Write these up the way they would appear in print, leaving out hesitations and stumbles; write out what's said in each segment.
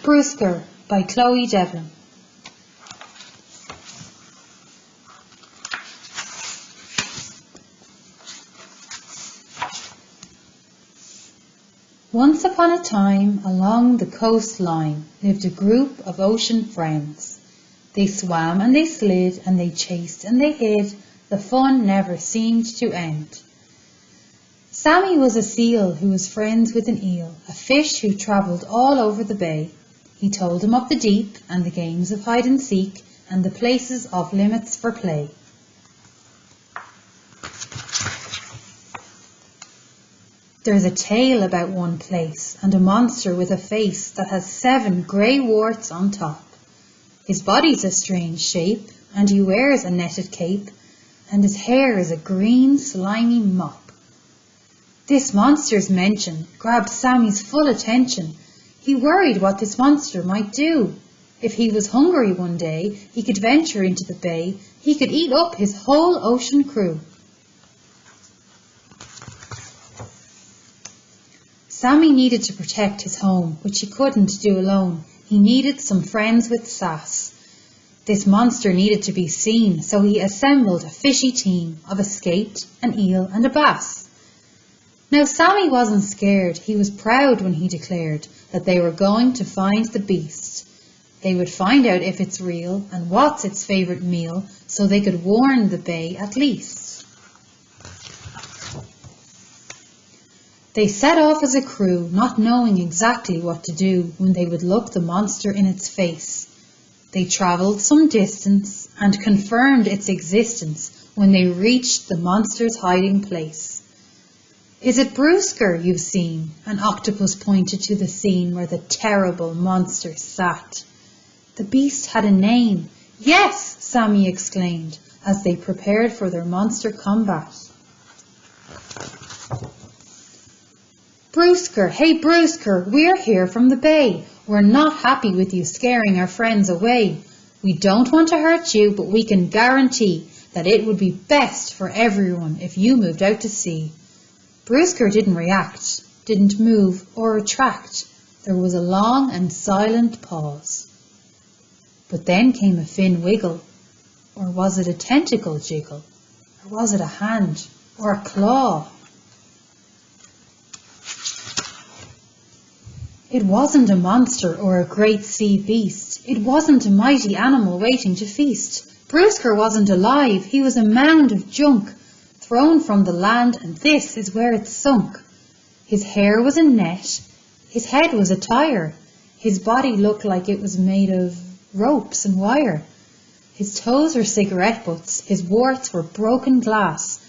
Bruscar by Chloe Devlin. Once upon a time, along the coastline, lived a group of ocean friends. They swam and they slid and they chased and they hid. The fun never seemed to end. Sammy was a seal who was friends with an eel, a fish who travelled all over the bay. He told him of the deep and the games of hide and seek and the places off limits for play. There's a tale about one place and a monster with a face that has 7 grey warts on top. His body's a strange shape and he wears a netted cape and his hair is a green slimy mop. This monster's mention grabbed Sammy's full attention. He worried what this monster might do. If he was hungry one day, he could venture into the bay. He could eat up his whole ocean crew. Sammy needed to protect his home, which he couldn't do alone. He needed some friends with sass. This monster needed to be seen, so he assembled a fishy team of a skate, an eel and a bass. Now Sammy wasn't scared. He was proud when he declared that they were going to find the beast. They would find out if it's real and what's its favourite meal, so they could warn the bay at least. They set off as a crew, not knowing exactly what to do when they would look the monster in its face. They travelled some distance and confirmed its existence when they reached the monster's hiding place. "Is it Bruscar you've seen?" An octopus pointed to the scene where the terrible monster sat. The beast had a name. "Yes!" Sammy exclaimed as they prepared for their monster combat. "Bruscar, hey Bruscar, we're here from the bay. We're not happy with you scaring our friends away. We don't want to hurt you, but we can guarantee that it would be best for everyone if you moved out to sea." Bruscar didn't react, didn't move or retract. There was a long and silent pause. But then came a fin wiggle. Or was it a tentacle jiggle? Or was it a hand or a claw? It wasn't a monster or a great sea beast. It wasn't a mighty animal waiting to feast. Bruscar wasn't alive. He was a mound of junk, thrown from the land, and this is where it sunk. His hair was a net. His head was a tire. His body looked like it was made of ropes and wire. His toes were cigarette butts. His warts were broken glass.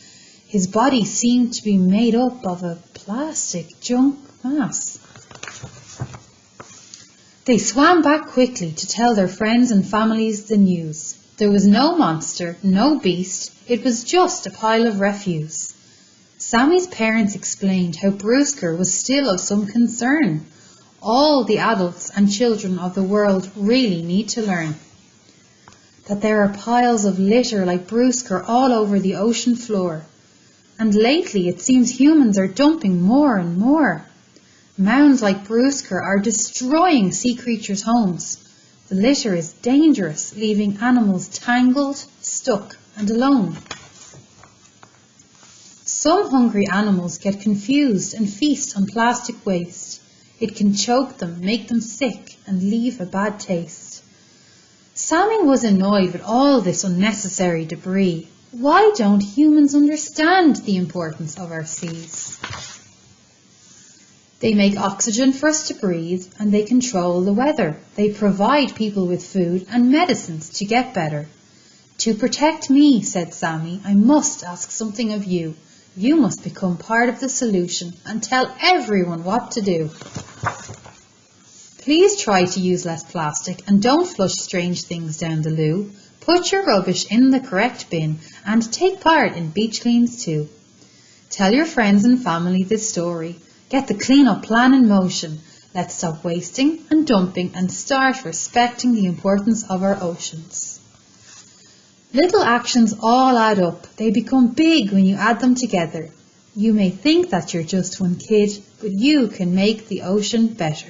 His body seemed to be made up of a plastic junk mass. They swam back quickly to tell their friends and families the news. There was no monster, no beast. It was just a pile of refuse. Sammy's parents explained how Bruscar was still of some concern. All the adults and children of the world really need to learn that there are piles of litter like Bruscar all over the ocean floor. And lately it seems humans are dumping more and more. Mounds like Bruscar are destroying sea creatures' homes. The litter is dangerous, leaving animals tangled, stuck and alone. Some hungry animals get confused and feast on plastic waste. It can choke them, make them sick and leave a bad taste. Sammy was annoyed with all this unnecessary debris. Why don't humans understand the importance of our seas? They make oxygen for us to breathe and they control the weather. They provide people with food and medicines to get better. "To protect me," said Sammy, "I must ask something of you. You must become part of the solution and tell everyone what to do. Please try to use less plastic and don't flush strange things down the loo. Put your rubbish in the correct bin and take part in beach cleans too. Tell your friends and family this story. Get the clean-up plan in motion. Let's stop wasting and dumping and start respecting the importance of our oceans." Little actions all add up. They become big when you add them together. You may think that you're just one kid, but you can make the ocean better.